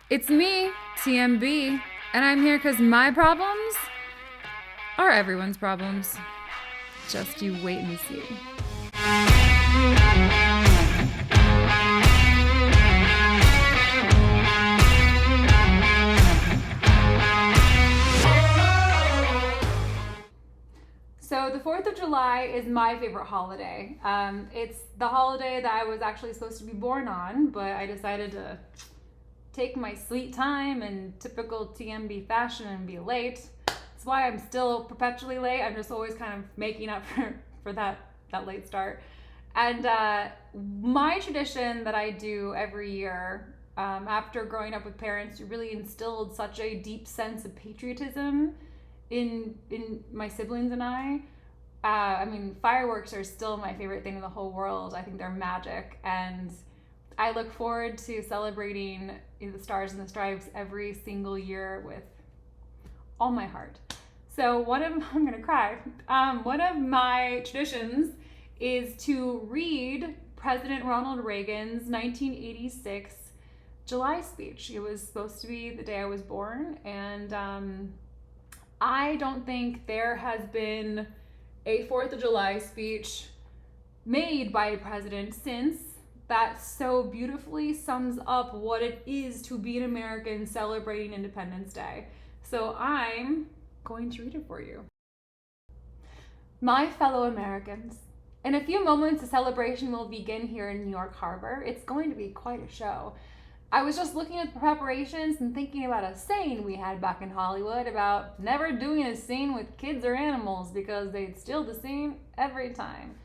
It's me, TMB, and I'm here because my problems are everyone's problems. Just you wait and see. So the 4th of July is my favorite holiday. It's the holiday that I was actually supposed to be born on, but I decided to take my sweet time in typical TMB fashion and be late. That's why I'm still perpetually late. I'm just always kind of making up for that late start. And my tradition that I do every year, after growing up with parents who really instilled such a deep sense of patriotism in my siblings and I mean, fireworks are still my favorite thing in the whole world. I think they're magic, and I look forward to celebrating the Stars and the Stripes every single year with all my heart. So I'm gonna cry. One of my traditions is to read President Ronald Reagan's 1986 July speech. It was supposed to be the day I was born, and I don't think there has been a 4th of July speech made by a president since that so beautifully sums up what it is to be an American celebrating Independence Day. So I'm going to read it for you. My fellow Americans, in a few moments the celebration will begin here in New York Harbor. It's going to be quite a show. I was just looking at the preparations and thinking about a saying we had back in Hollywood about never doing a scene with kids or animals because they'd steal the scene every time.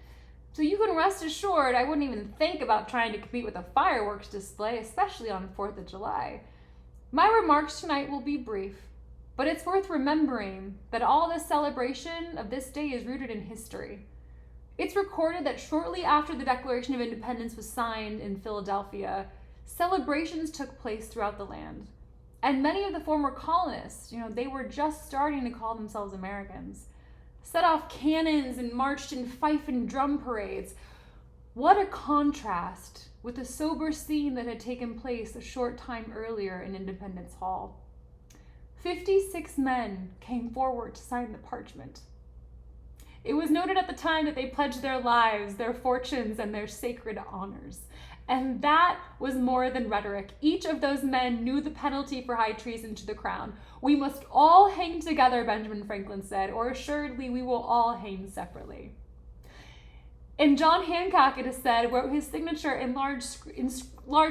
So you can rest assured I wouldn't even think about trying to compete with a fireworks display, especially on 4th of July. My remarks tonight will be brief, but it's worth remembering that all this celebration of this day is rooted in history. It's recorded that shortly after the Declaration of Independence was signed in Philadelphia, celebrations took place throughout the land. And many of the former colonists, they were just starting to call themselves Americans, set off cannons and marched in fife and drum parades. What a contrast with the sober scene that had taken place a short time earlier in Independence Hall. 56 men came forward to sign the parchment. It was noted at the time that they pledged their lives, their fortunes, and their sacred honors. And that was more than rhetoric. Each of those men knew the penalty for high treason to the crown. We must all hang together, Benjamin Franklin said, or assuredly we will all hang separately. And John Hancock, it is said, wrote his signature in large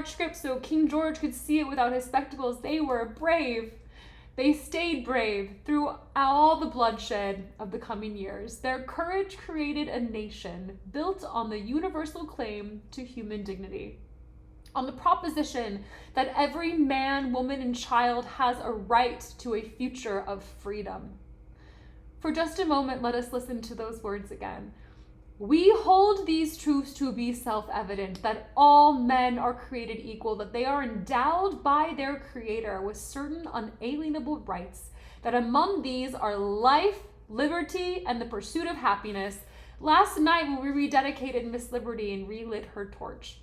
script so King George could see it without his spectacles. They were brave. They stayed brave through all the bloodshed of the coming years. Their courage created a nation built on the universal claim to human dignity, on the proposition that every man, woman, and child has a right to a future of freedom. For just a moment, let us listen to those words again. We hold these truths to be self-evident, that all men are created equal, that they are endowed by their Creator with certain unalienable rights, that among these are life, liberty, and the pursuit of happiness. Last night when we rededicated Miss Liberty and relit her torch,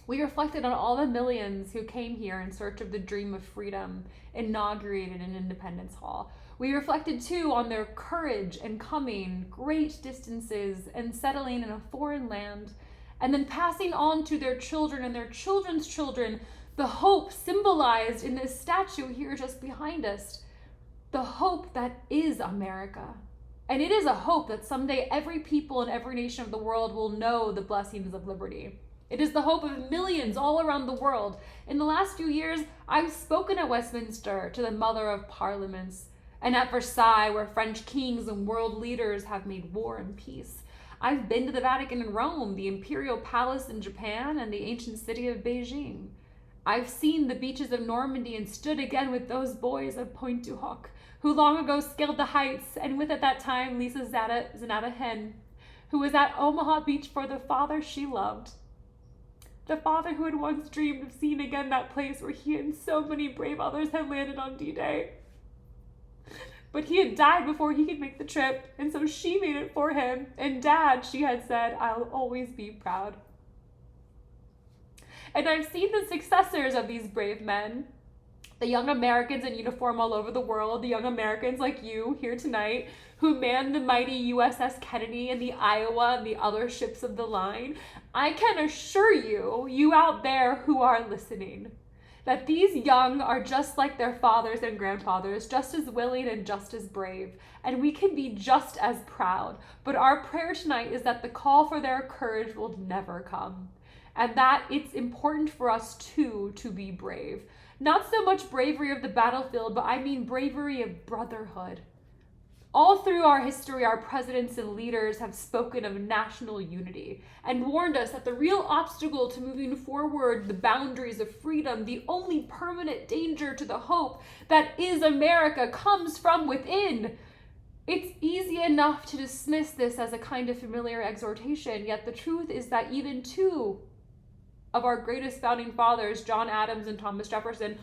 we reflected on all the millions who came here in search of the dream of freedom inaugurated in Independence Hall. We reflected too on their courage in coming great distances and settling in a foreign land, and then passing on to their children and their children's children the hope symbolized in this statue here just behind us, the hope that is America. And it is a hope that someday every people in every nation of the world will know the blessings of liberty. It is the hope of millions all around the world. In the last few years, I've spoken at Westminster to the Mother of Parliaments, and at Versailles, where French kings and world leaders have made war and peace. I've been to the Vatican in Rome, the Imperial Palace in Japan, and the ancient city of Beijing. I've seen the beaches of Normandy and stood again with those boys of Pointe du Hoc, who long ago scaled the heights, and with at that time Lisa Zanata Hen, who was at Omaha Beach for the father she loved. The father who had once dreamed of seeing again that place where he and so many brave others had landed on D-Day. But he had died before he could make the trip, and so she made it for him. And Dad, she had said, I'll always be proud. And I've seen the successors of these brave men, The young Americans in uniform all over the world, the young Americans like you here tonight who manned the mighty USS Kennedy and the Iowa and the other ships of the line, I can assure you, you out there who are listening, that these young are just like their fathers and grandfathers, just as willing and just as brave, and we can be just as proud. But our prayer tonight is that the call for their courage will never come, and that it's important for us too to be brave. Not so much bravery of the battlefield, but I mean bravery of brotherhood. All through our history, our presidents and leaders have spoken of national unity and warned us that the real obstacle to moving forward the boundaries of freedom, the only permanent danger to the hope that is America, comes from within. It's easy enough to dismiss this as a kind of familiar exhortation, yet the truth is that even two of our greatest founding fathers, John Adams and Thomas Jefferson,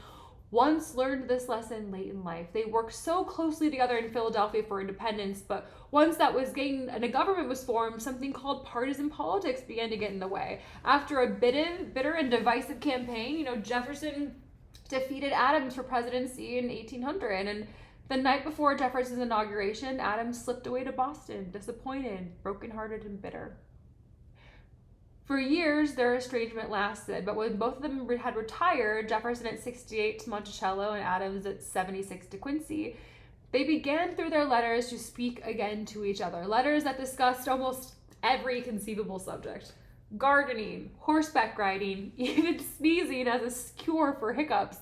once learned this lesson late in life. They worked so closely together in Philadelphia for independence, but once that was gained and a government was formed, something called partisan politics began to get in the way. After a bitter and divisive campaign, Jefferson defeated Adams for presidency in 1800, and the night before Jefferson's inauguration, Adams slipped away to Boston, disappointed, brokenhearted, and bitter. For years, their estrangement lasted, but when both of them had retired, Jefferson at 68 to Monticello and Adams at 76 to Quincy, they began through their letters to speak again to each other. Letters that discussed almost every conceivable subject. Gardening, horseback riding, even sneezing as a cure for hiccups.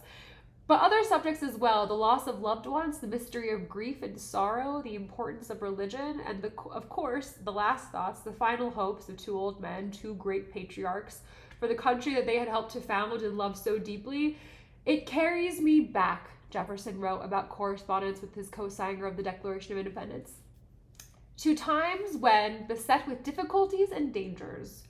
But other subjects as well, the loss of loved ones, the mystery of grief and sorrow, the importance of religion, and of course, the last thoughts, the final hopes of two old men, two great patriarchs, for the country that they had helped to found and loved so deeply. It carries me back, Jefferson wrote about correspondence with his co-signer of the Declaration of Independence, to times when, beset with difficulties and dangers,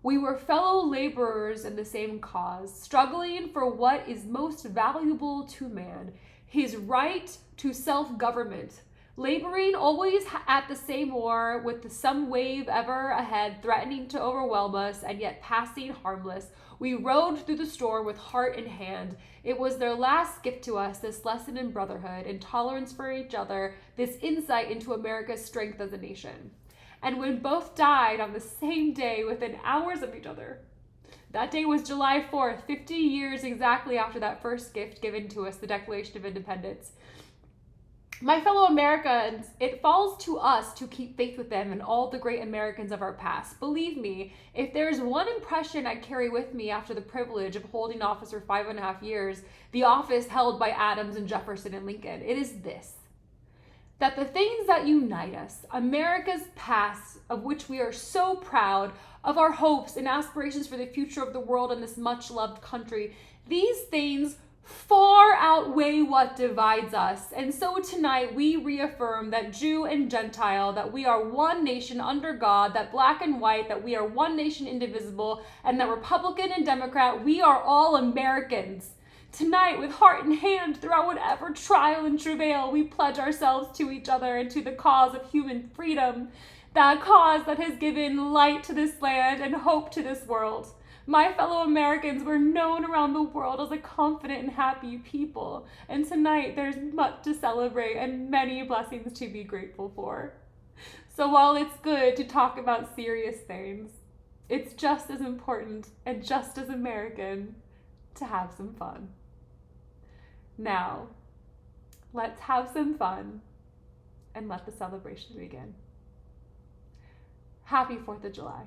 we were fellow laborers in the same cause, struggling for what is most valuable to man, his right to self-government, laboring always at the same oar with some wave ever ahead threatening to overwhelm us and yet passing harmless. We rode through the storm with heart in hand. It was their last gift to us, this lesson in brotherhood, in tolerance for each other, this insight into America's strength as a nation. And when both died on the same day within hours of each other. That day was July 4th, 50 years exactly after that first gift given to us, the Declaration of Independence. My fellow Americans, it falls to us to keep faith with them and all the great Americans of our past. Believe me, if there's one impression I carry with me after the privilege of holding office for 5.5 years, the office held by Adams and Jefferson and Lincoln, it is this: that the things that unite us, America's past, of which we are so proud, of our hopes and aspirations for the future of the world and this much-loved country, these things far outweigh what divides us. And so tonight we reaffirm that Jew and Gentile, that we are one nation under God, that black and white, that we are one nation indivisible, and that Republican and Democrat, we are all Americans. Tonight, with heart in hand, throughout whatever trial and travail, we pledge ourselves to each other and to the cause of human freedom, that cause that has given light to this land and hope to this world. My fellow Americans, we're known around the world as a confident and happy people, and tonight there's much to celebrate and many blessings to be grateful for. So while it's good to talk about serious things, it's just as important and just as American to have some fun. Now, let's have some fun and let the celebration begin. Happy 4th of July.